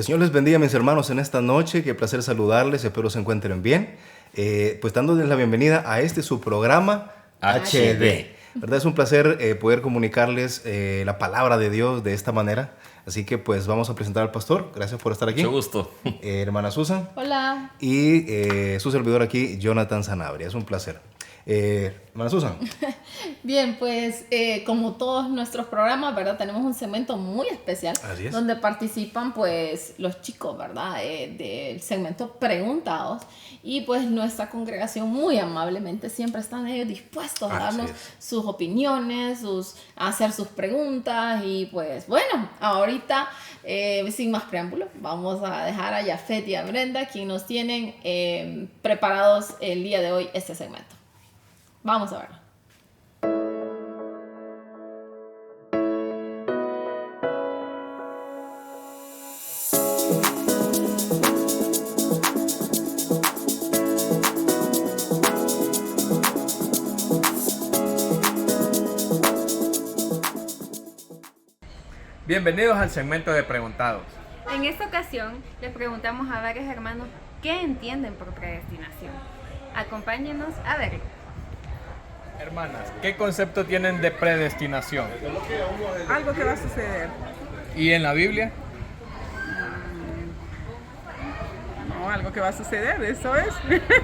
Señor les bendiga, mis hermanos, en esta noche. Qué placer saludarles, espero se encuentren bien. Pues dándoles la bienvenida a su programa HD. ¿Verdad? Es un placer poder comunicarles la palabra de Dios de esta manera. Así que pues vamos a presentar al pastor. Gracias por estar aquí. Mucho gusto. Hermana Susan. Hola. Y su servidor aquí, Jonathan Sanabria. Es un placer. Hermana Susan. Bien, pues como todos nuestros programas, ¿verdad? Tenemos un segmento muy especial. Así es. Donde participan pues los chicos, ¿verdad? Del segmento Preguntados. Y pues nuestra congregación muy amablemente siempre están dispuestos a darnos sus opiniones, a hacer sus preguntas. Y pues bueno, ahorita sin más preámbulos, vamos a dejar a Yafet y a Brenda quienes nos tienen preparados el día de hoy este segmento. Vamos a ver. Bienvenidos al segmento de Preguntados. En esta ocasión le preguntamos a varios hermanos qué entienden por predestinación. Acompáñenos a verlo. Hermanas, ¿qué concepto tienen de predestinación? Algo que va a suceder. ¿Y en la Biblia? No, algo que va a suceder, eso es.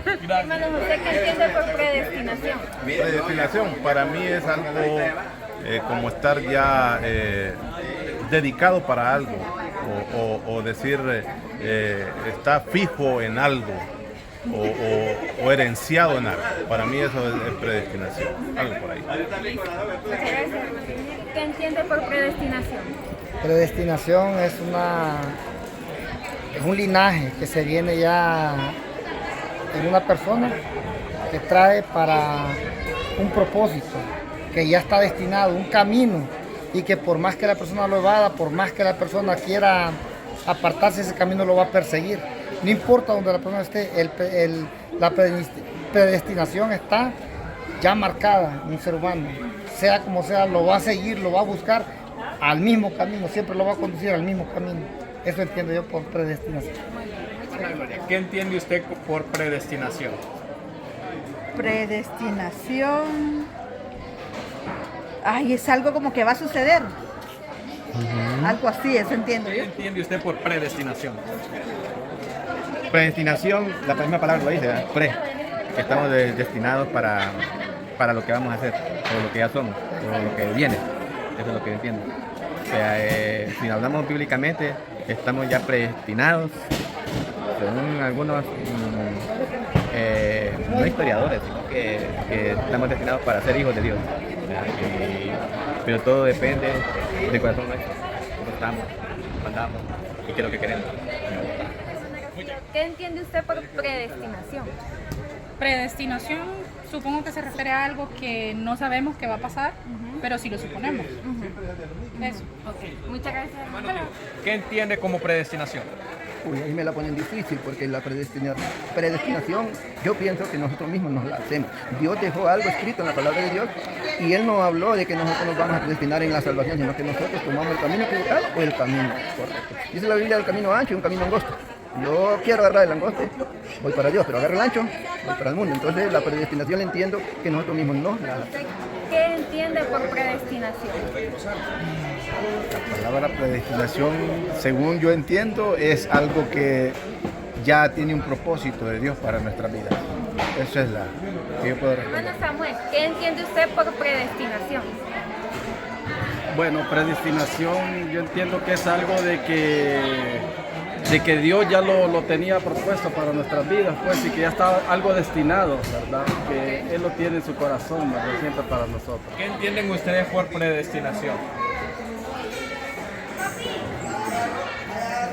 Hermanos, ¿usted qué entiende por predestinación? Predestinación para mí es algo como estar ya dedicado para algo o decir está fijo en algo o herenciado en algo. Para mí eso es predestinación, algo por ahí. ¿Qué entiende por predestinación? Predestinación es un linaje que se viene ya en una persona que trae para un propósito, que ya está destinado, un camino, y que por más que la persona lo evada, por más que la persona quiera apartarse, ese camino lo va a perseguir. No importa donde la persona esté, la predestinación está ya marcada en un ser humano. Sea como sea, lo va a seguir, lo va a buscar al mismo camino, siempre lo va a conducir al mismo camino. Eso entiendo yo por predestinación. ¿Qué entiende usted por predestinación? Predestinación. Ay, es algo como que va a suceder. Algo así, eso entiendo ¿Qué yo. entiende usted por predestinación? Predestinación, la misma palabra lo dice, ¿verdad? Que estamos destinados para lo que vamos a hacer, o lo que ya somos, o lo que viene. Eso es lo que entiendo. O sea, si hablamos bíblicamente, estamos ya predestinados, según algunos, no historiadores, sino que estamos destinados para ser hijos de Dios. Pero todo depende del corazón nuestro, cómo estamos, cómo andamos y qué es lo que queremos. ¿Qué entiende usted por predestinación? Predestinación, supongo que se refiere a algo que no sabemos que va a pasar, pero sí lo suponemos. Eso. Okay. Muchas gracias. ¿Qué entiende como predestinación? Uy, ahí me la ponen difícil porque la predestinación yo pienso que nosotros mismos nos la hacemos. Dios dejó algo escrito en la palabra de Dios y Él no habló de que nosotros nos vamos a predestinar en la salvación, sino que nosotros tomamos el camino equivocado o el camino correcto. Dice la Biblia del camino ancho y un camino angosto. Yo quiero agarrar el angosto, voy para Dios, pero agarro el ancho, voy para el mundo. Entonces la predestinación entiendo que nosotros mismos no la hacemos. ¿Qué entiende por predestinación? La palabra predestinación, según yo entiendo, es algo que ya tiene un propósito de Dios para nuestra vida. Eso es la que yo puedo responder. Hermano Samuel, ¿qué entiende usted por predestinación? Bueno, predestinación yo entiendo que es algo de que Dios ya lo tenía propuesto para nuestras vidas, pues, y que ya está algo destinado, ¿verdad? Que Él lo tiene en su corazón, ¿verdad? Siempre para nosotros. ¿Qué entienden ustedes por predestinación?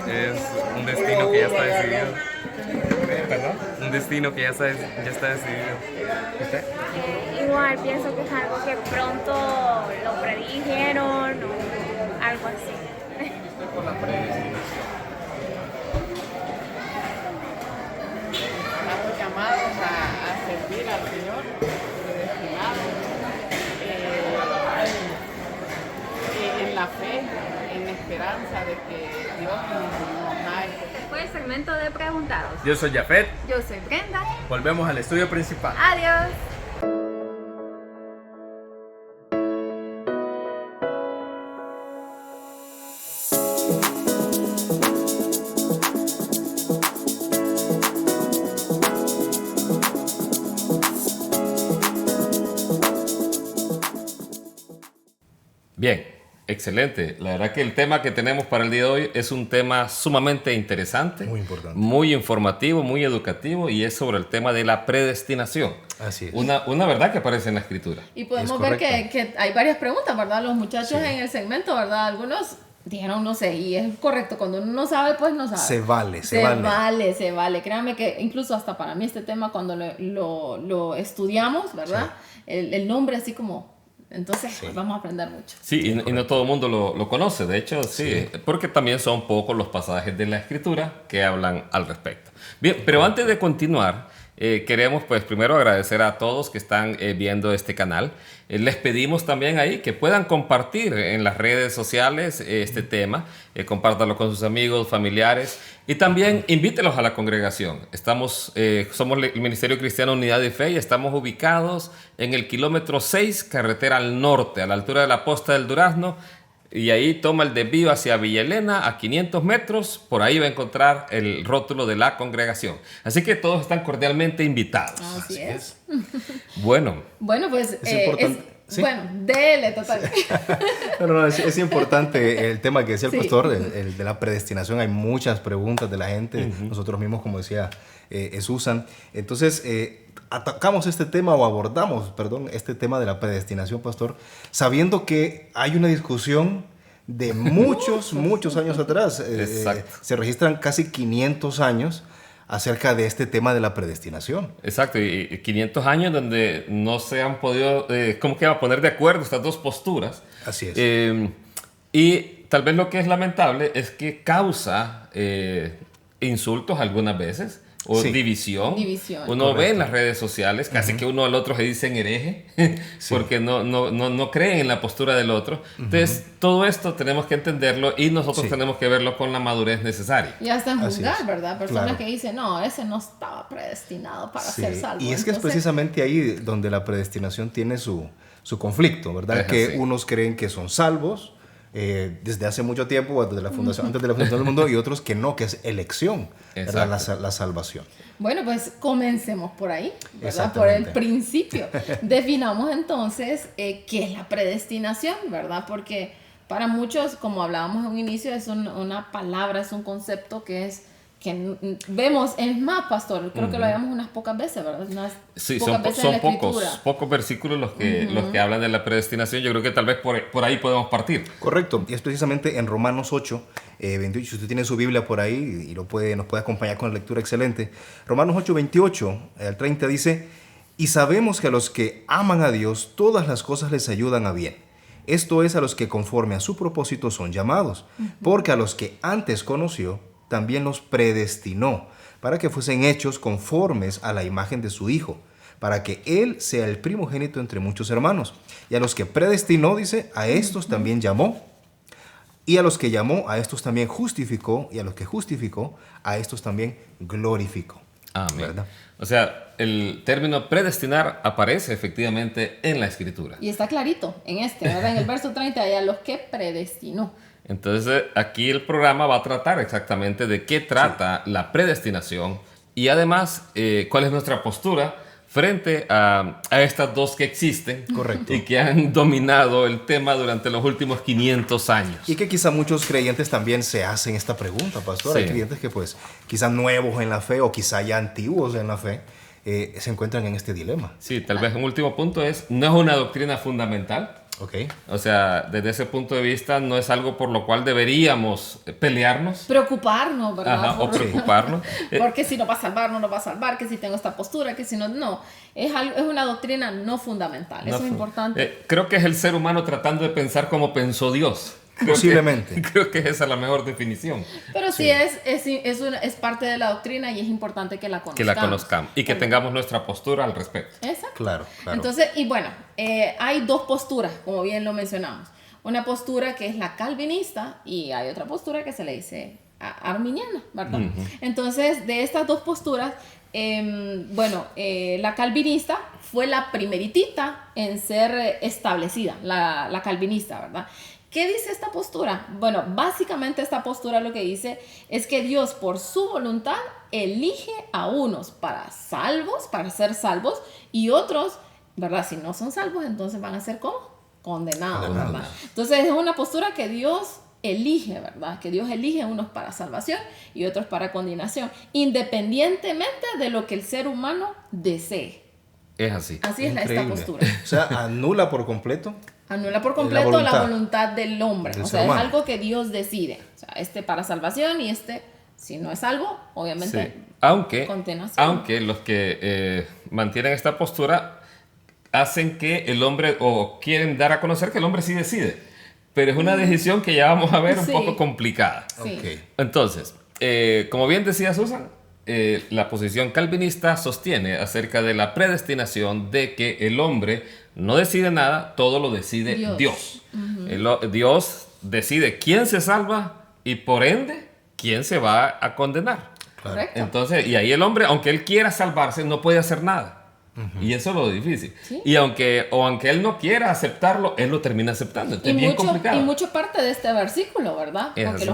Es un destino que ya está decidido. ¿Perdón? Un destino que ya está decidido. ¿Usted? Igual pienso que es algo que pronto lo predijeron o algo así. Por la predestinación. Estamos llamados a servir al Señor, predestinados en la fe, en la esperanza de que Dios nos ha fue el segmento de preguntados. Yo soy Jafet. Yo soy Brenda. Volvemos al estudio principal. Adiós. Bien, excelente. La verdad que el tema que tenemos para el día de hoy es un tema sumamente interesante, muy importante, muy informativo, muy educativo, y es sobre el tema de la predestinación. Así es. Una verdad que aparece en la Escritura. Y podemos ver que hay varias preguntas, ¿verdad? Los muchachos en el segmento, ¿verdad? Algunos dijeron no sé, y es correcto, cuando uno no sabe, pues no sabe. Se vale. Se vale. Créanme que incluso hasta para mí este tema, cuando lo estudiamos, ¿verdad? Sí. El nombre así como... Entonces, pues vamos a aprender mucho. Sí, y no todo el mundo lo conoce, de hecho, sí, porque también son pocos los pasajes de la Escritura que hablan al respecto. Bien, pero antes de continuar, queremos pues primero agradecer a todos que están viendo este canal. Les pedimos también ahí que puedan compartir en las redes sociales este tema, compártanlo con sus amigos, familiares, y también invítelos a la congregación. Somos el Ministerio Cristiano Unidad y Fe y estamos ubicados en el kilómetro 6, carretera al norte, a la altura de la Posta del Durazno, y ahí toma el desvío hacia Villa Elena a 500 metros, por ahí va a encontrar el rótulo de la congregación. Así que todos están cordialmente invitados. Así es. Bueno, pues es importante. ¿Sí? Bueno, dele, total. Es importante el tema que decía el pastor, el de la predestinación. Hay muchas preguntas de la gente, nosotros mismos, como decía Susan. Entonces, atacamos este tema o abordamos, este tema de la predestinación, pastor, sabiendo que hay una discusión de muchos años atrás. Se registran casi 500 años acerca de este tema de la predestinación. Exacto, y 500 años donde no se han podido, poner de acuerdo estas dos posturas. Así es. Y tal vez lo que es lamentable es que causa insultos algunas veces, o división. Uno ve en las redes sociales casi que uno al otro se dicen hereje porque no creen en la postura del otro. Entonces, todo esto tenemos que entenderlo y nosotros tenemos que verlo con la madurez necesaria. Y hasta en juzgar, ¿verdad? Personas que dicen, no, ese no estaba predestinado para ser salvo. Y es que es precisamente ahí donde la predestinación tiene su conflicto, ¿verdad? Que unos creen que son salvos desde hace mucho tiempo, antes de la fundación del mundo, y otros que no, que es elección, ¿verdad? La salvación. Bueno, pues comencemos por ahí, ¿verdad? Por el principio. Definamos entonces qué es la predestinación, ¿verdad? Porque para muchos, como hablábamos en un inicio, es una palabra, es un concepto que vemos, es más, pastor, creo que lo veamos unas pocas veces, ¿verdad? Son pocos versículos los que hablan de la predestinación. Yo creo que tal vez por ahí podemos partir. Correcto, y es precisamente en Romanos 8, 28, si usted tiene su Biblia por ahí y nos puede acompañar con la lectura excelente. Romanos 8, 28 al 30 dice, y sabemos que a los que aman a Dios, todas las cosas les ayudan a bien. Esto es, a los que conforme a su propósito son llamados, porque a los que antes conoció, también los predestinó para que fuesen hechos conformes a la imagen de su Hijo, para que Él sea el primogénito entre muchos hermanos. Y a los que predestinó, dice, a estos también llamó. Y a los que llamó, a estos también justificó. Y a los que justificó, a estos también glorificó. Amén. ¿Verdad? O sea, el término predestinar aparece efectivamente en la Escritura. Y está clarito ¿verdad? En el verso 30, y a los que predestinó. Entonces, aquí el programa va a tratar exactamente de qué trata la predestinación y además cuál es nuestra postura frente a estas dos que existen. Correcto. Y que han dominado el tema durante los últimos 500 años. Y que quizá muchos creyentes también se hacen esta pregunta, pastor. Hay creyentes que pues quizá nuevos en la fe o quizá ya antiguos en la fe se encuentran en este dilema. Sí, tal vez un último punto no es una doctrina fundamental. Okay. O sea, desde ese punto de vista no es algo por lo cual deberíamos pelearnos. Preocuparnos, ¿verdad? O preocuparnos. Porque si no va a salvar, no nos va a salvar, que si tengo esta postura, que si no, no. Es una doctrina no fundamental, eso es importante. Creo que es el ser humano tratando de pensar como pensó Dios. Posiblemente. Creo que esa es la mejor definición. Pero sí es parte de la doctrina y es importante que la conozcamos. Que la conozcamos y que tengamos nuestra postura al respecto. Exacto. Claro. Entonces, y bueno, hay dos posturas, como bien lo mencionamos. Una postura que es la calvinista y hay otra postura que se le dice arminiana, ¿verdad? Entonces, de estas dos posturas, la calvinista fue la primeritita en ser establecida, la calvinista, ¿verdad? ¿Qué dice esta postura? Bueno, básicamente esta postura lo que dice es que Dios por su voluntad elige a unos para ser salvos, y otros, ¿verdad? Si no son salvos, entonces van a ser ¿cómo? Condenados, ¿verdad? Entonces es una postura que Dios elige, ¿verdad? Que Dios elige a unos para salvación y otros para condenación, independientemente de lo que el ser humano desee. Es así. Así es esta postura. O sea, anula por completo. Anula por completo la voluntad del hombre. O sea, es algo que Dios decide. O sea, para salvación y si no es salvo, obviamente, condenación. Aunque los que mantienen esta postura hacen que el hombre, o quieren dar a conocer que el hombre sí decide. Pero es una decisión que ya vamos a ver un poco complicada. Sí. Okay. Entonces, como bien decía Susan, la posición calvinista sostiene acerca de la predestinación, de que el hombre no decide nada, todo lo decide Dios. Dios decide quién se salva y por ende quién se va a condenar. Correcto. Entonces, y ahí el hombre, aunque él quiera salvarse, no puede hacer nada. Y eso es lo difícil. ¿Sí? Y aunque él no quiera aceptarlo, él lo termina aceptando. Es bien complicado. Y mucho parte de este versículo, ¿verdad? Es porque así.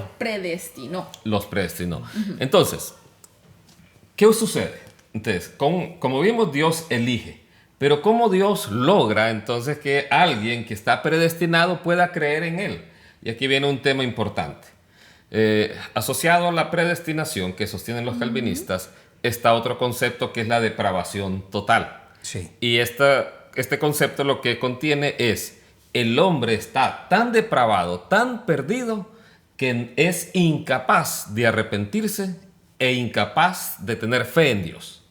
los predestinó. Entonces, ¿qué sucede? Entonces, como vimos, Dios elige. Pero ¿cómo Dios logra entonces que alguien que está predestinado pueda creer en Él? Y aquí viene un tema importante. Asociado a la predestinación que sostienen los calvinistas, está otro concepto que es la depravación total. Sí. Y este concepto lo que contiene es: el hombre está tan depravado, tan perdido, que es incapaz de arrepentirse e incapaz de tener fe en Dios.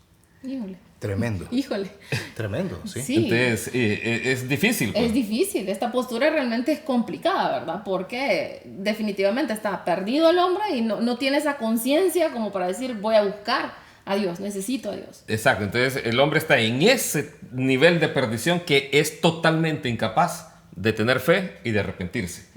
Híjole. Tremendo. Híjole. Tremendo, sí. Sí. Entonces, es difícil. Pues. Es difícil. Esta postura realmente es complicada, ¿verdad? Porque definitivamente está perdido el hombre y no tiene esa conciencia como para decir, voy a buscar a Dios, necesito a Dios. Exacto. Entonces, el hombre está en ese nivel de perdición que es totalmente incapaz de tener fe y de arrepentirse.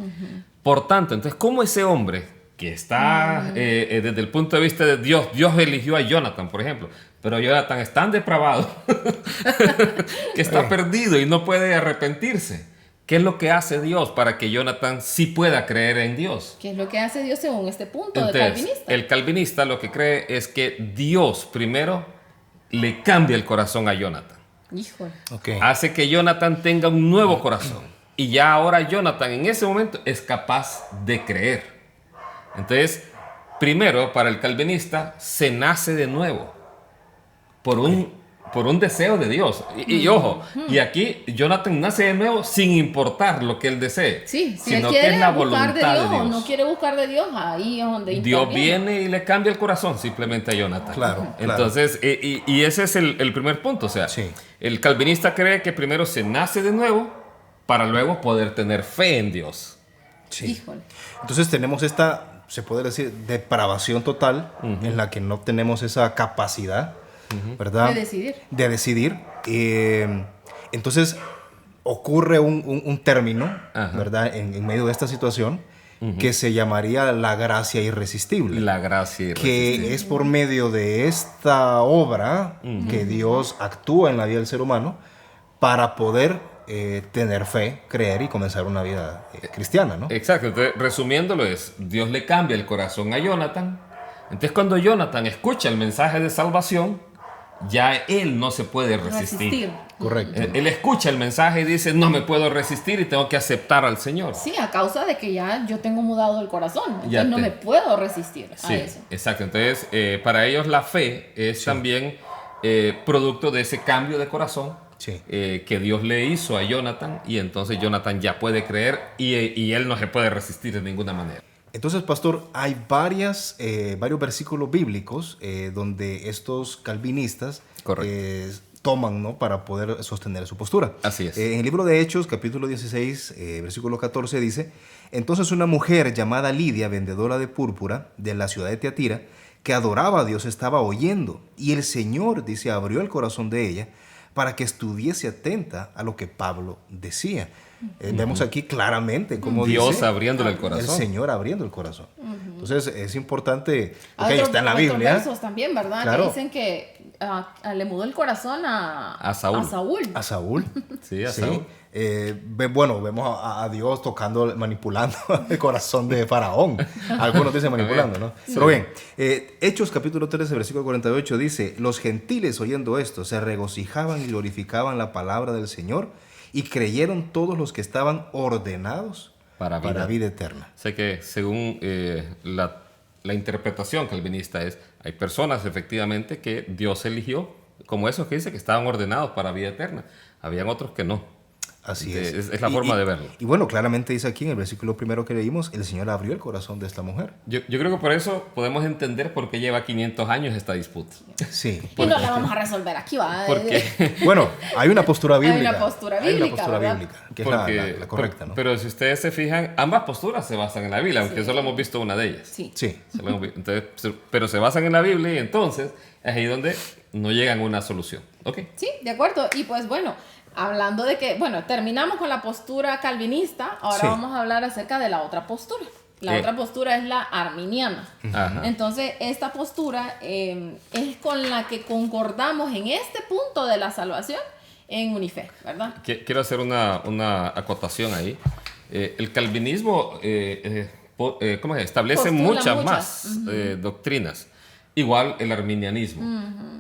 Por tanto, entonces, ¿cómo ese hombre que está desde el punto de vista de Dios eligió a Jonathan, por ejemplo, pero Jonathan es tan depravado que está perdido y no puede arrepentirse? ¿Qué es lo que hace Dios para que Jonathan sí pueda creer en Dios? ¿Qué es lo que hace Dios según este punto Entonces, del calvinista? El calvinista lo que cree es que Dios primero le cambia el corazón a Jonathan. Híjole. Okay. Hace que Jonathan tenga un nuevo corazón. Y ya ahora Jonathan en ese momento es capaz de creer. Entonces, primero, para el calvinista, se nace de nuevo por un deseo de Dios. Y ojo, y aquí Jonathan nace de nuevo sin importar lo que él desee. Sí, si sino él quiere que es la buscar voluntad de Dios, de Dios. o no quiere buscar de Dios, ahí es donde Dios interviene. viene y le cambia el corazón simplemente a Jonathan. Claro. Entonces, y ese es el primer punto. O sea, Sí. el calvinista cree que primero se nace de nuevo para luego poder tener fe en Dios. Sí. Híjole. Entonces tenemos esta, se puede decir, depravación total, en la que no tenemos esa capacidad, ¿verdad? De decidir. Entonces ocurre un término, Ajá. ¿verdad? En medio de esta situación, que se llamaría la gracia irresistible. La gracia irresistible. Que es por medio de esta obra que Dios actúa en la vida del ser humano para poder tener fe, creer y comenzar una vida cristiana, ¿no? Exacto. Entonces, resumiéndolo es, Dios le cambia el corazón a Jonathan. Entonces, cuando Jonathan escucha el mensaje de salvación, ya él no se puede resistir. Correcto. Él escucha el mensaje y dice, no me puedo resistir y tengo que aceptar al Señor. Sí, a causa de que ya yo tengo mudado el corazón. Ya Entonces no me puedo resistir a Sí, eso. exacto. Entonces, para ellos la fe es también producto de ese cambio de corazón que Dios le hizo a Jonathan, y entonces Jonathan ya puede creer y él no se puede resistir de ninguna manera. Entonces, pastor, hay varios versículos bíblicos donde estos calvinistas toman, ¿no?, para poder sostener su postura. Así es. En el libro de Hechos, capítulo 16, versículo 14, dice: entonces una mujer llamada Lidia, vendedora de púrpura de la ciudad de Tiatira, que adoraba a Dios, estaba oyendo, y el Señor, dice, abrió el corazón de ella para que estuviese atenta a lo que Pablo decía. Vemos aquí claramente cómo Dios dice, abriéndole el corazón. El Señor abriendo el corazón. Entonces es importante, Hay ok, está en la Biblia. versos también, ¿verdad? Claro. Que dicen que le mudó el corazón a Saúl. A Saúl. Sí, a Saúl. Bueno, vemos a Dios tocando, manipulando el corazón de Faraón. Algunos dicen manipulando, ¿no? Sí. Pero bien, Hechos capítulo 13, versículo 48 dice, los gentiles oyendo esto se regocijaban y glorificaban la palabra del Señor y creyeron todos los que estaban ordenados para vida eterna. Sé que según la interpretación calvinista hay personas efectivamente que Dios eligió, como esos que dice que estaban ordenados para vida eterna. Habían otros que no. Así Es la forma de verlo. Y bueno, claramente dice aquí en el versículo primero que leímos, el Señor abrió el corazón de esta mujer. Yo creo que por eso podemos entender por qué lleva 500 años esta disputa. Sí. Y no la vamos a resolver aquí, ¿va? Bueno, hay una postura bíblica. Hay una postura bíblica, que es la correcta, ¿no? Pero si ustedes se fijan, ambas posturas se basan en la Biblia, aunque solo hemos visto una de ellas. Sí. Solo hemos visto. Entonces, pero se basan en la Biblia y entonces es ahí donde no llegan a una solución. ¿Ok? Sí, de acuerdo. Y pues bueno, hablando de que, bueno, terminamos con la postura calvinista, ahora vamos a hablar acerca de la otra postura. La otra postura es la arminiana. Ajá. Entonces, esta postura es con la que concordamos en este punto de la salvación en Unife, ¿verdad? Quiero hacer una acotación ahí. El calvinismo establece muchas más doctrinas. Igual el arminianismo.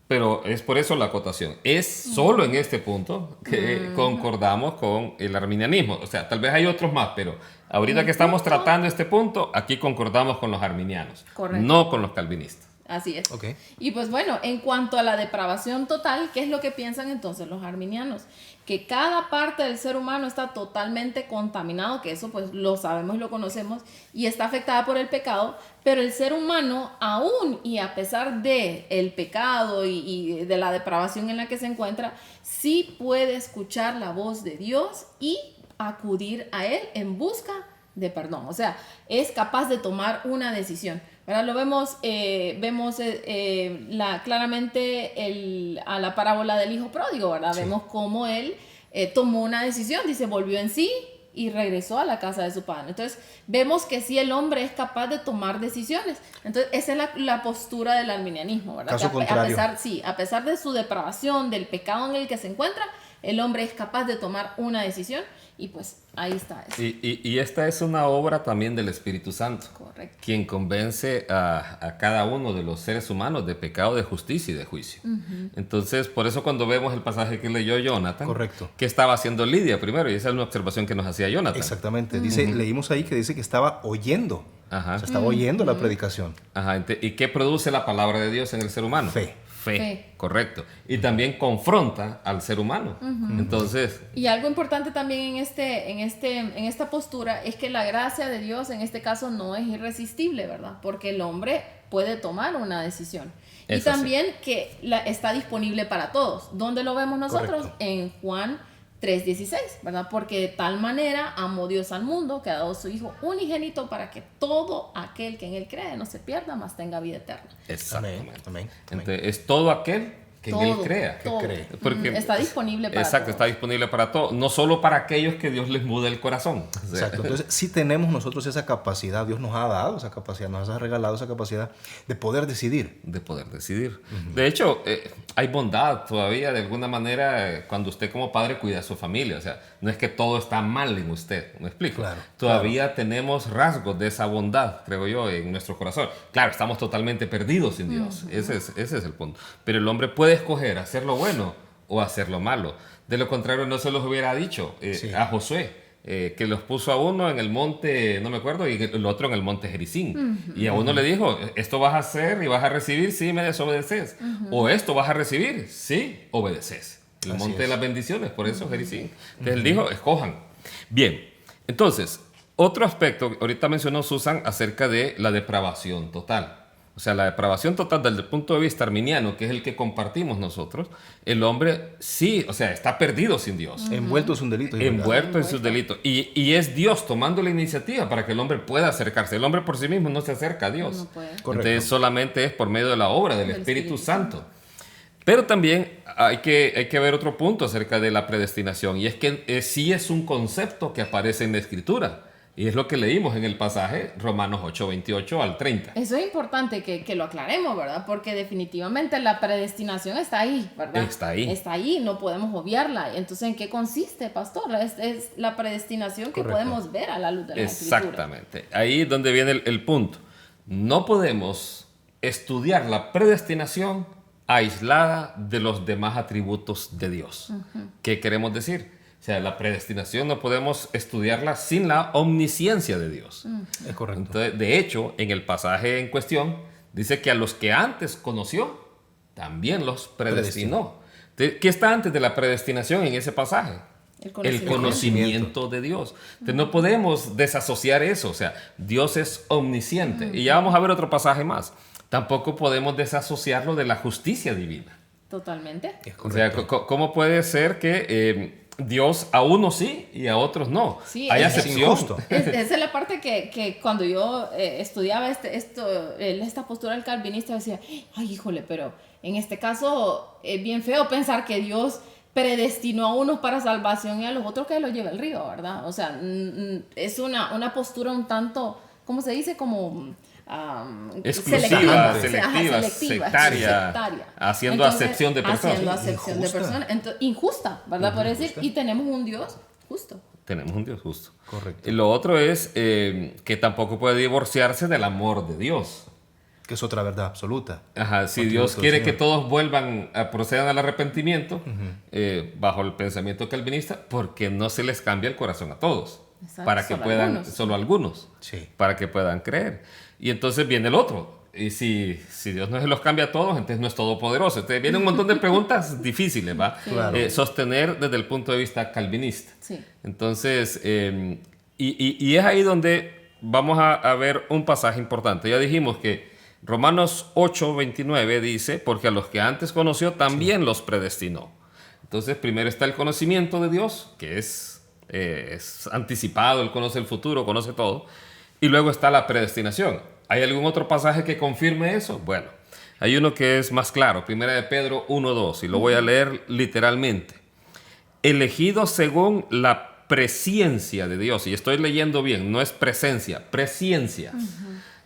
Pero es por eso la acotación. Es solo en este punto que concordamos con el arminianismo. O sea, tal vez hay otros más, pero ahorita que estamos tratando este punto, aquí concordamos con los arminianos, no con los calvinistas. Así es. Okay. Y pues bueno, en cuanto a la depravación total, ¿qué es lo que piensan entonces los arminianos? Que cada parte del ser humano está totalmente contaminado, que eso pues lo sabemos y lo conocemos, y está afectada por el pecado, pero el ser humano aún y a pesar de el pecado y de la depravación en la que se encuentra, sí puede escuchar la voz de Dios y acudir a Él en busca de perdón. O sea, es capaz de tomar una decisión. ¿Verdad? Lo vemos, claramente a la parábola del hijo pródigo, ¿verdad? Sí. Vemos cómo él tomó una decisión, dice, volvió en sí y regresó a la casa de su padre. Entonces, vemos que sí el hombre es capaz de tomar decisiones. Entonces, esa es la postura del arminianismo, ¿verdad? Caso contrario. A pesar de su depravación, del pecado en el que se encuentra, el hombre es capaz de tomar una decisión y pues ahí está eso. Y esta es una obra también del Espíritu Santo. Correcto. Quien convence a cada uno de los seres humanos de pecado, de justicia y de juicio. Entonces, por eso cuando vemos el pasaje que leyó Jonathan, correcto, que estaba haciendo Lidia primero, y esa es una observación que nos hacía Jonathan. Exactamente. Leímos ahí que dice que estaba oyendo. Ajá. O sea, estaba oyendo la predicación. Ajá. ¿Y qué produce la palabra de Dios en el ser humano? Fe, correcto. Y también confronta al ser humano. Entonces... Y algo importante también en esta postura es que la gracia de Dios en este caso no es irresistible, ¿verdad? Porque el hombre puede tomar una decisión. Y también que está disponible para todos. ¿Dónde lo vemos nosotros? Correcto. En Juan 3:16, ¿verdad? Porque de tal manera amó Dios al mundo que ha dado su Hijo unigénito para que todo aquel que en Él cree no se pierda, mas tenga vida eterna. Exactamente. Amén. Entonces, es todo aquel que en Él crea. Porque está disponible para todos. Está disponible para todos. No solo para aquellos que Dios les muda el corazón. O sea, entonces, sí tenemos nosotros esa capacidad. Dios nos ha dado esa capacidad, nos ha regalado esa capacidad de poder decidir. De hecho, hay bondad todavía de alguna manera cuando usted como padre cuida a su familia. O sea, no es que todo está mal en usted. ¿Me explico? Claro, todavía tenemos rasgos de esa bondad, creo yo, en nuestro corazón. Claro, estamos totalmente perdidos sin Dios. Ese es el punto. Pero el hombre puede escoger hacer lo bueno o hacer lo malo. De lo contrario, no se los hubiera dicho a Josué, que los puso a uno en el monte, no me acuerdo, y el otro en el monte Gerizim. Y a uno le dijo, esto vas a hacer y vas a recibir si me desobedeces. O esto vas a recibir si obedeces. El monte de las bendiciones, por eso Gerizim. Entonces él dijo, escojan. Bien, entonces, otro aspecto, ahorita mencionó Susan acerca de la depravación total. O sea, la depravación total desde el punto de vista arminiano, que es el que compartimos nosotros, el hombre sí, o sea, está perdido sin Dios. Envuelto en sus delitos. Envuelto en sus delitos. Y es Dios tomando la iniciativa para que el hombre pueda acercarse. El hombre por sí mismo no se acerca a Dios. Entonces solamente es por medio de la obra del Espíritu Santo. Pero también hay que ver otro punto acerca de la predestinación. Y es que sí es un concepto que aparece en la Escritura. Y es lo que leímos en el pasaje Romanos 8, 28 al 30. Eso es importante que lo aclaremos, ¿verdad? Porque definitivamente la predestinación está ahí, ¿verdad? Está ahí. Está ahí, no podemos obviarla. Entonces, ¿en qué consiste, pastor? Es la predestinación que podemos ver a la luz de la Escritura. Exactamente. Ahí es donde viene el punto. No podemos estudiar la predestinación aislada de los demás atributos de Dios. ¿Qué queremos decir? O sea, la predestinación no podemos estudiarla sin la omnisciencia de Dios. Es correcto. Entonces, de hecho, en el pasaje en cuestión, dice que a los que antes conoció, también los predestinó. ¿Qué está antes de la predestinación en ese pasaje? El conocimiento de Dios. Entonces, no podemos desasociar eso. O sea, Dios es omnisciente. Y ya vamos a ver otro pasaje más. Tampoco podemos desasociarlo de la justicia divina. Totalmente. O sea, ¿cómo puede ser que Dios a unos sí y a otros no? Sí, hay excepción. Esa es la parte que cuando yo estudiaba esta postura del calvinista decía, ay, híjole, pero en este caso es bien feo pensar que Dios predestinó a unos para salvación y a los otros que los lleva el río, ¿verdad? O sea, es una postura un tanto, ¿cómo se dice? Como exclusiva, selectiva, sectaria, haciendo acepción de personas. Haciendo acepción de personas. Entonces, injusta, ¿verdad? Por decir, y tenemos un Dios justo. Tenemos un Dios justo. Correcto. Y lo otro es que tampoco puede divorciarse del amor de Dios. Que es otra verdad absoluta. Ajá, si Dios quiere que todos procedan al arrepentimiento, bajo el pensamiento calvinista, porque no se les cambia el corazón a todos. Exacto, para que puedan, solo algunos, para que puedan creer. Y entonces viene el otro. Y si Dios no se los cambia a todos, entonces no es todopoderoso. Entonces viene un montón de preguntas difíciles, ¿va? Claro. Sostener desde el punto de vista calvinista. Sí. Entonces, y es ahí donde vamos a ver un pasaje importante. Ya dijimos que Romanos 8, 29 dice, porque a los que antes conoció también los predestinó. Entonces, primero está el conocimiento de Dios, que es anticipado, Él conoce el futuro, conoce todo. Y luego está la predestinación. ¿Hay algún otro pasaje que confirme eso? Bueno, hay uno que es más claro, 1 de Pedro 1:2, y lo voy a leer literalmente. Elegido según la presciencia de Dios, y estoy leyendo bien, no es presencia, presciencia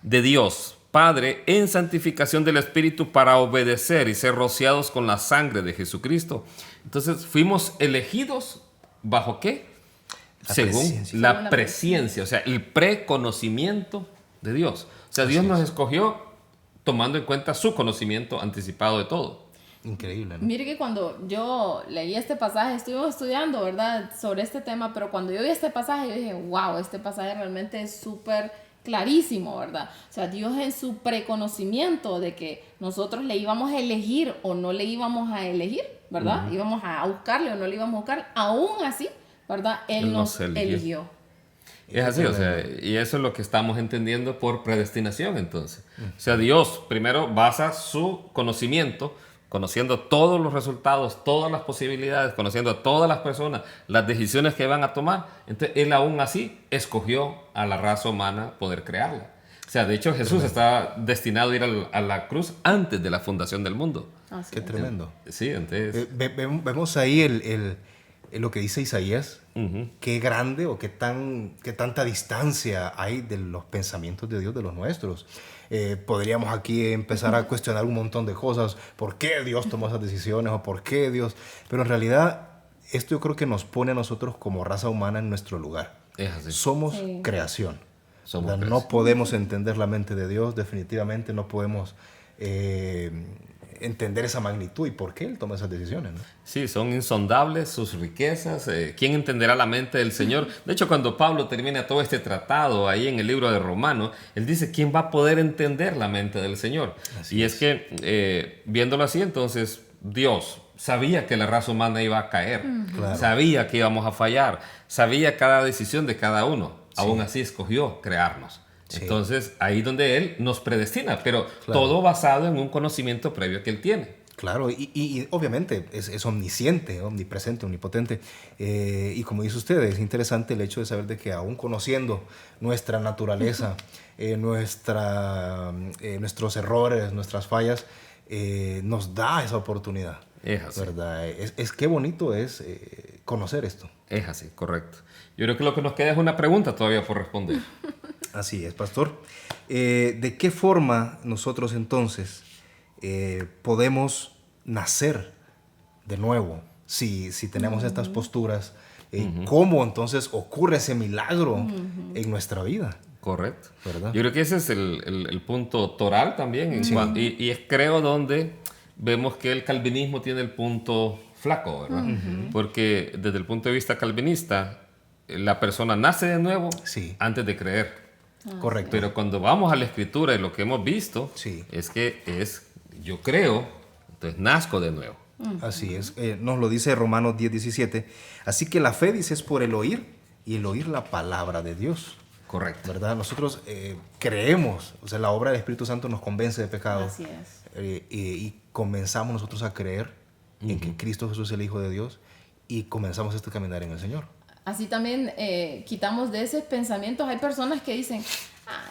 de Dios, Padre, en santificación del Espíritu para obedecer y ser rociados con la sangre de Jesucristo. Entonces, fuimos elegidos ¿bajo qué? Según la presciencia, o sea, el preconocimiento de Dios. O sea, Dios nos escogió tomando en cuenta su conocimiento anticipado de todo. Increíble, ¿no? Mire que cuando yo leí este pasaje, estuvimos estudiando, ¿verdad?, sobre este tema, pero cuando yo vi este pasaje, yo dije, wow, este pasaje realmente es súper clarísimo, ¿verdad? O sea, Dios en su preconocimiento de que nosotros le íbamos a elegir o no le íbamos a elegir, ¿verdad? Íbamos a buscarle o no le íbamos a buscar, aún así, ¿verdad? Él nos eligió. Es así, o sea, y eso es lo que estamos entendiendo por predestinación, entonces. O sea, Dios primero basa su conocimiento, conociendo todos los resultados, todas las posibilidades, conociendo a todas las personas, las decisiones que van a tomar. Entonces, Él aún así escogió a la raza humana poder crearla. O sea, de hecho, Jesús estaba destinado a ir a la cruz antes de la fundación del mundo. Qué tremendo. Sí, entonces... Vemos ahí lo que dice Isaías, qué grande o qué tanta distancia hay de los pensamientos de Dios de los nuestros. Podríamos aquí empezar a cuestionar un montón de cosas, por qué Dios tomó esas decisiones o por qué Dios, pero en realidad esto yo creo que nos pone a nosotros como raza humana en nuestro lugar. Es así. Somos creación. No podemos entender la mente de Dios, definitivamente no podemos entender esa magnitud y por qué Él toma esas decisiones, ¿no? Sí, son insondables sus riquezas. ¿Quién entenderá la mente del Señor? De hecho, cuando Pablo termina todo este tratado ahí en el libro de Romanos, él dice, ¿quién va a poder entender la mente del Señor? Así es que, viéndolo así, entonces, Dios sabía que la raza humana iba a caer, sabía que íbamos a fallar, sabía cada decisión de cada uno. Aún así escogió crearnos. Entonces, ahí donde Él nos predestina, pero todo basado en un conocimiento previo que Él tiene. Claro, y obviamente es omnisciente, omnipresente, omnipotente. Y como dice usted, es interesante el hecho de saber de que aún conociendo nuestra naturaleza, nuestros errores, nuestras fallas, nos da esa oportunidad. Es así. ¿Verdad? Qué bonito es conocer esto. Es así, correcto. Yo creo que lo que nos queda es una pregunta todavía por responder. Así es, pastor. ¿De qué forma nosotros entonces podemos nacer de nuevo si tenemos estas posturas? ¿Cómo entonces ocurre ese milagro en nuestra vida? Correcto. ¿Verdad? Yo creo que ese es el punto toral también. Y es creo donde vemos que el calvinismo tiene el punto flaco, ¿verdad? Porque desde el punto de vista calvinista, la persona nace de nuevo antes de creer. Correcto. Pero cuando vamos a la escritura y lo que hemos visto, es que yo creo, entonces nazco de nuevo. Así es, nos lo dice Romanos 10:17. Así que la fe, dice, es por el oír, y el oír la palabra de Dios. Correcto. ¿Verdad? Nosotros creemos, o sea, la obra del Espíritu Santo nos convence de pecado. Así es. Y comenzamos nosotros a creer en que Cristo Jesús es el Hijo de Dios y comenzamos este caminar en el Señor. Así también quitamos de esos pensamientos. Hay personas que dicen,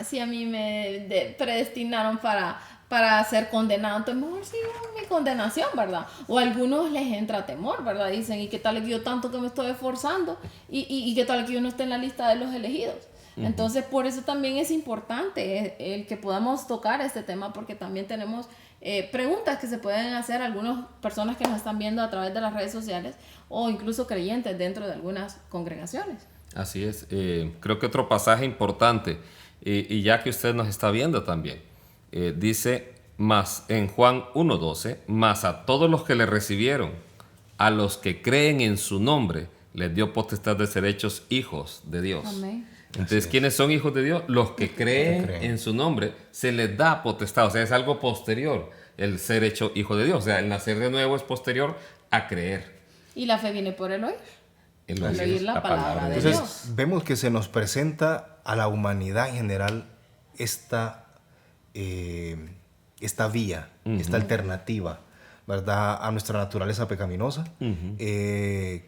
sí, a mí me predestinaron para ser condenado, entonces mejor sigo mi condenación, ¿verdad? O a algunos les entra temor, ¿verdad? Dicen, ¿y qué tal que yo tanto que me estoy esforzando? ¿Y qué tal que yo no esté en la lista de los elegidos? Entonces, por eso también es importante el que podamos tocar este tema, porque también tenemos preguntas que se pueden hacer algunas personas que nos están viendo a través de las redes sociales o incluso creyentes dentro de algunas congregaciones. Así es. Creo que otro pasaje importante, y ya que usted nos está viendo también, dice más en Juan 1:12, más a todos los que le recibieron, a los que creen en su nombre, les dio potestad de ser hechos hijos de Dios. Amén. Entonces, ¿quiénes son hijos de Dios? Los que creen en su nombre, se les da potestad, o sea, es algo posterior el ser hecho hijo de Dios, o sea, el nacer de nuevo es posterior a creer. Y la fe viene por el oír. El oír la palabra de Entonces, Dios. vemos que se nos presenta a la humanidad en general esta vía, esta alternativa, ¿verdad? A nuestra naturaleza pecaminosa.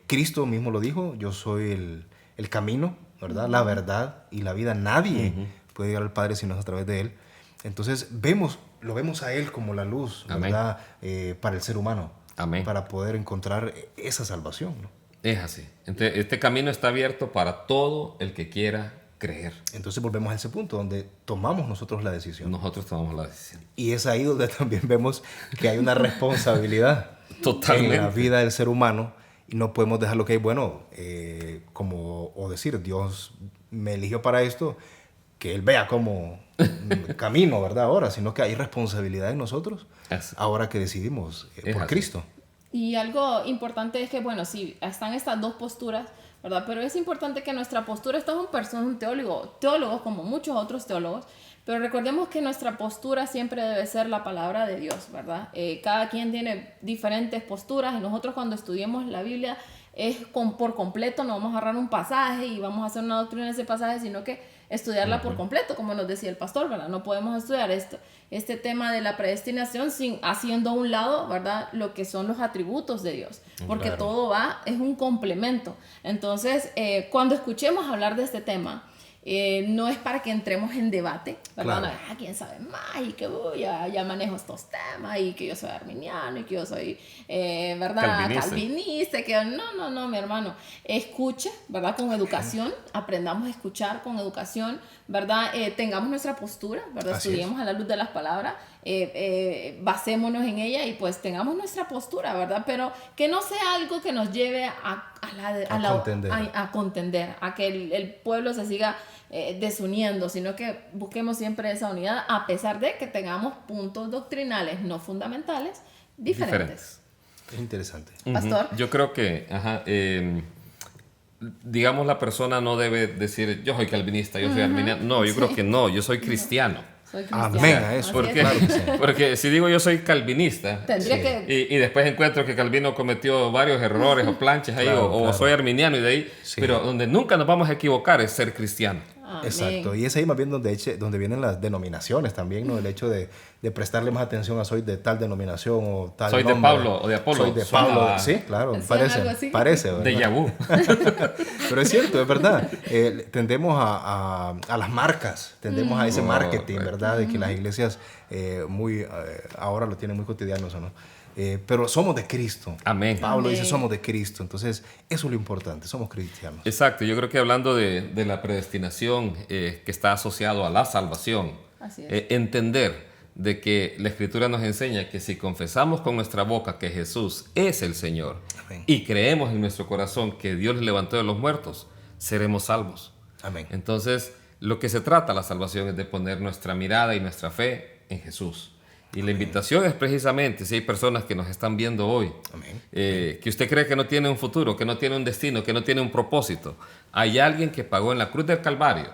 Cristo mismo lo dijo, yo soy el camino, ¿verdad? La verdad y la vida. Nadie puede llegar al Padre si no es a través de Él. Entonces lo vemos a Él como la luz, ¿verdad? Para el ser humano. Amén. Para poder encontrar esa salvación, ¿no? Es así. Entonces, este camino está abierto para todo el que quiera creer. Entonces volvemos a ese punto donde tomamos nosotros la decisión. Nosotros tomamos la decisión. Y es ahí donde también vemos que hay una responsabilidad Totalmente en la vida del ser humano. Y no podemos dejarlo que hay, o decir, Dios me eligió para esto, que Él vea como camino, ¿verdad? Ahora, sino que hay responsabilidad en nosotros ahora que decidimos por Cristo. Y algo importante es que, sí, están estas dos posturas, ¿verdad? Pero es importante que nuestra postura, esto es un teólogos como muchos otros teólogos, pero recordemos que nuestra postura siempre debe ser la palabra de Dios, ¿verdad? Cada quien tiene diferentes posturas y nosotros cuando estudiemos la Biblia es por completo, no vamos a agarrar un pasaje y vamos a hacer una doctrina de ese pasaje, sino que estudiarla por completo, como nos decía el pastor, ¿verdad? No podemos estudiar este tema de la predestinación haciendo a un lado, ¿verdad? Lo que son los atributos de Dios, porque todo es un complemento. Entonces, cuando escuchemos hablar de este tema, no es para que entremos en debate, ¿verdad? Claro. No, quién sabe más y que ya manejo estos temas y que yo soy arminiano y que yo soy, ¿verdad? Calvinista, que no, mi hermano. Escuche, ¿verdad? Con educación, aprendamos a escuchar con educación, ¿verdad? Tengamos nuestra postura, ¿verdad? Así Estudiemos a la luz de las palabras, basémonos en ella y pues tengamos nuestra postura, ¿verdad? Pero que no sea algo que nos lleve a contender, a que el pueblo se siga desuniendo, sino que busquemos siempre esa unidad a pesar de que tengamos puntos doctrinales no fundamentales diferentes. Es interesante. Pastor. Yo creo que, digamos, la persona no debe decir yo soy calvinista, yo soy arminiano. No, yo creo que no, yo soy cristiano. Amén a eso. Porque si digo yo soy calvinista y después encuentro que Calvino cometió varios errores o planches ahí, o soy arminiano y de ahí, pero donde nunca nos vamos a equivocar es ser cristiano. Amén. Exacto, y es ahí más bien donde vienen las denominaciones también, ¿no? El hecho de prestarle más atención a soy de tal denominación o tal soy nombre. De Pablo o de Apolo. Soy de Pablo, sí, claro, parece, ¿verdad? Déjà vu. Pero es cierto, es verdad. Tendemos a las marcas, tendemos a ese marketing, ¿verdad? De que las iglesias ahora lo tienen muy cotidiano, ¿no? pero somos de Cristo. Amén. Pablo Amén. dice somos de Cristo, entonces eso es lo importante, somos cristianos. Exacto, yo creo que hablando de la predestinación que está asociado a la salvación, Así es. entender de que la Escritura nos enseña que si confesamos con nuestra boca que Jesús es el Señor y creemos en nuestro corazón que Dios le levantó de los muertos, seremos salvos. Amén. Entonces, lo que se trata la salvación es de poner nuestra mirada y nuestra fe en Jesús. Y la invitación es precisamente, si hay personas que nos están viendo hoy, que usted cree que no tiene un futuro, que no tiene un destino, que no tiene un propósito, hay alguien que pagó en la cruz del Calvario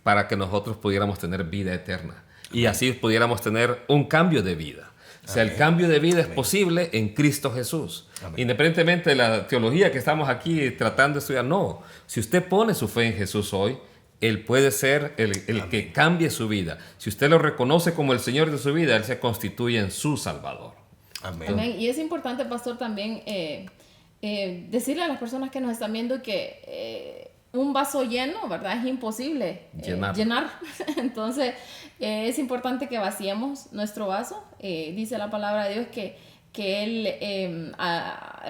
para que nosotros pudiéramos tener vida eterna. Y así pudiéramos tener un cambio de vida. O sea, el cambio de vida es posible en Cristo Jesús. Independientemente de la teología que estamos aquí tratando de estudiar, no. Si usted pone su fe en Jesús hoy, Él puede ser el que cambie su vida. Si usted lo reconoce como el Señor de su vida, Él se constituye en su Salvador. Amén. Amén. Y es importante, pastor, también decirle a las personas que nos están viendo que un vaso lleno, ¿verdad? Es imposible llenar. Entonces, es importante que vaciemos nuestro vaso. Dice la palabra de Dios que Él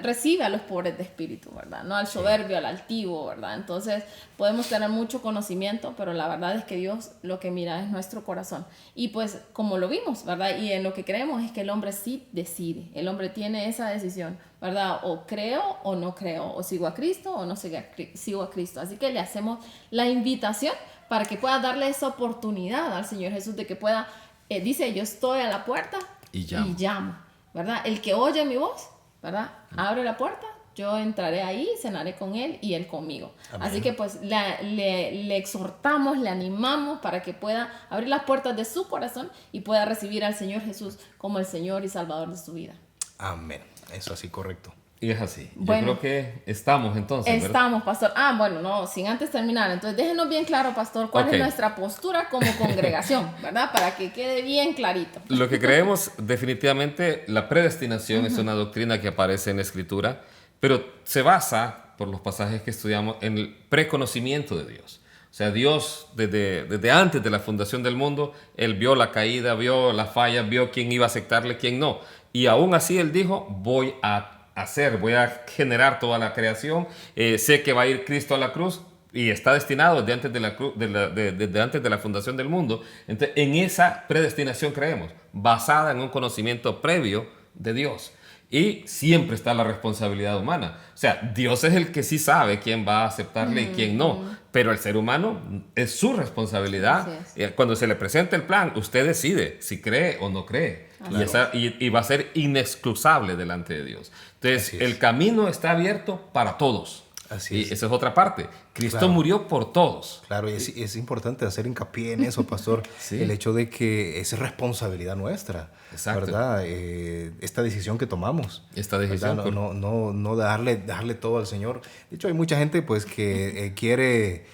recibe a los pobres de espíritu, ¿verdad? No al soberbio, al altivo, ¿verdad? Entonces, podemos tener mucho conocimiento, pero la verdad es que Dios lo que mira es nuestro corazón. Y pues, como lo vimos, ¿verdad? Y en lo que creemos es que el hombre sí decide. El hombre tiene esa decisión, ¿verdad? O creo o no creo, o sigo a Cristo o no sigo a Cristo. Así que le hacemos la invitación para que pueda darle esa oportunidad al Señor Jesús de que pueda, dice, yo estoy a la puerta y llamo, ¿verdad? El que oye mi voz, ¿verdad? Abre la puerta, yo entraré ahí, cenaré con él y él conmigo. Amén. Así que pues le exhortamos, le animamos para que pueda abrir las puertas de su corazón y pueda recibir al Señor Jesús como el Señor y Salvador de su vida. Amén. Eso así, correcto. Y es así. Bueno, yo creo que estamos entonces, ¿verdad? Estamos, pastor. Bueno, no, sin antes terminar. Entonces, déjenos bien claro, pastor, cuál es nuestra postura como congregación, ¿verdad? Para que quede bien clarito. Lo que creemos, definitivamente, la predestinación es una doctrina que aparece en la Escritura, pero se basa, por los pasajes que estudiamos, en el preconocimiento de Dios. O sea, Dios, desde antes de la fundación del mundo, Él vio la caída, vio la falla, vio quién iba a aceptarle, quién no. Y aún así Él dijo, voy a generar toda la creación, sé que va a ir Cristo a la cruz y está destinado desde antes desde antes de la fundación del mundo. Entonces, en esa predestinación creemos, basada en un conocimiento previo de Dios. Y siempre está la responsabilidad humana. O sea, Dios es el que sí sabe quién va a aceptarle y quién no. Pero el ser humano es su responsabilidad. Cuando se le presenta el plan, usted decide si cree o no cree. Y va a ser inexcusable delante de Dios. Entonces, el camino está abierto para todos. Así es. Y esa es otra parte. Cristo murió por todos. Claro, y es importante hacer hincapié en eso, pastor. El hecho de que es responsabilidad nuestra. Exacto. ¿Verdad? Esta decisión que tomamos. Esta decisión. No darle todo al Señor. De hecho, hay mucha gente pues que quiere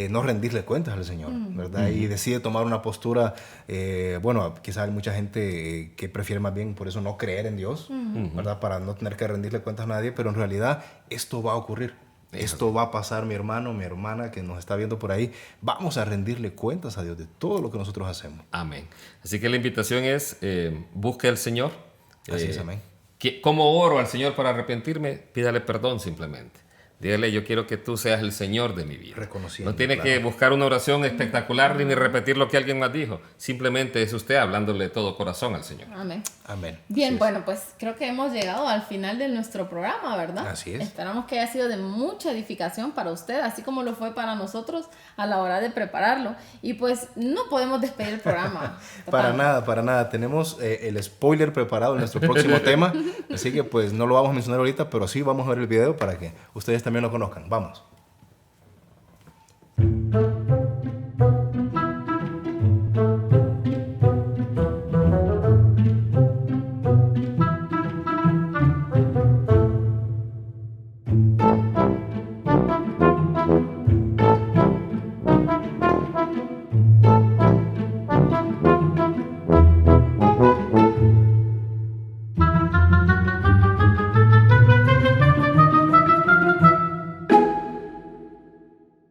no rendirle cuentas al Señor, ¿verdad? Y decide tomar una postura, quizás hay mucha gente que prefiere más bien por eso no creer en Dios, ¿verdad? Para no tener que rendirle cuentas a nadie, pero en realidad esto va a ocurrir. Esto va a pasar, mi hermano, mi hermana que nos está viendo por ahí. Vamos a rendirle cuentas a Dios de todo lo que nosotros hacemos. Amén. Así que la invitación es, busque al Señor. Así es, amén. ¿Cómo oro al Señor para arrepentirme? Pídale perdón simplemente. Dígale, yo quiero que tú seas el Señor de mi vida. Reconociendo, no tiene que buscar una oración espectacular ni repetir lo que alguien más dijo. Simplemente es usted hablándole de todo corazón al Señor. Amén. Amén. Bien, bueno, pues creo que hemos llegado al final de nuestro programa, ¿verdad? Así es. Esperamos que haya sido de mucha edificación para usted, así como lo fue para nosotros a la hora de prepararlo. Y pues no podemos despedir el programa. Para nada. Tenemos el spoiler preparado en nuestro próximo tema. Así que pues no lo vamos a mencionar ahorita, pero sí vamos a ver el video para que ustedes también lo conozcan. Vamos.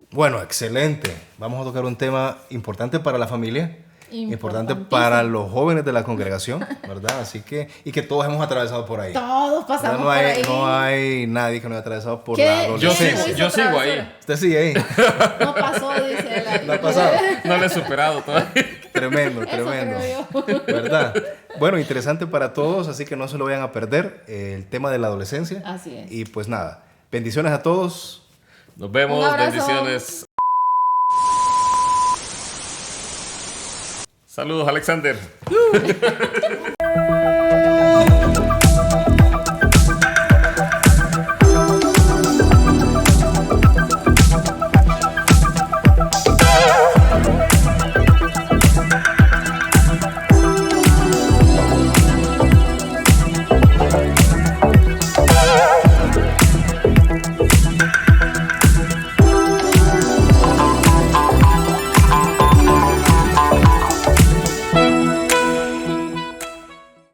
Bueno, excelente. Vamos a tocar un tema importante para la familia importante para los jóvenes de la congregación, ¿verdad? Así que, y que todos hemos atravesado por ahí. Todos pasamos por ahí. No hay nadie que no haya atravesado por ¿Qué? la adolescencia. Yo sigo ahí. Usted sigue ahí. No pasó, dice la No ha pasado. No lo he superado todavía. Tremendo. ¿Verdad? Bueno, interesante para todos, así que no se lo vayan a perder, el tema de la adolescencia. Así es. Y pues nada, bendiciones a todos. Nos vemos, bendiciones. Saludos, Alexander.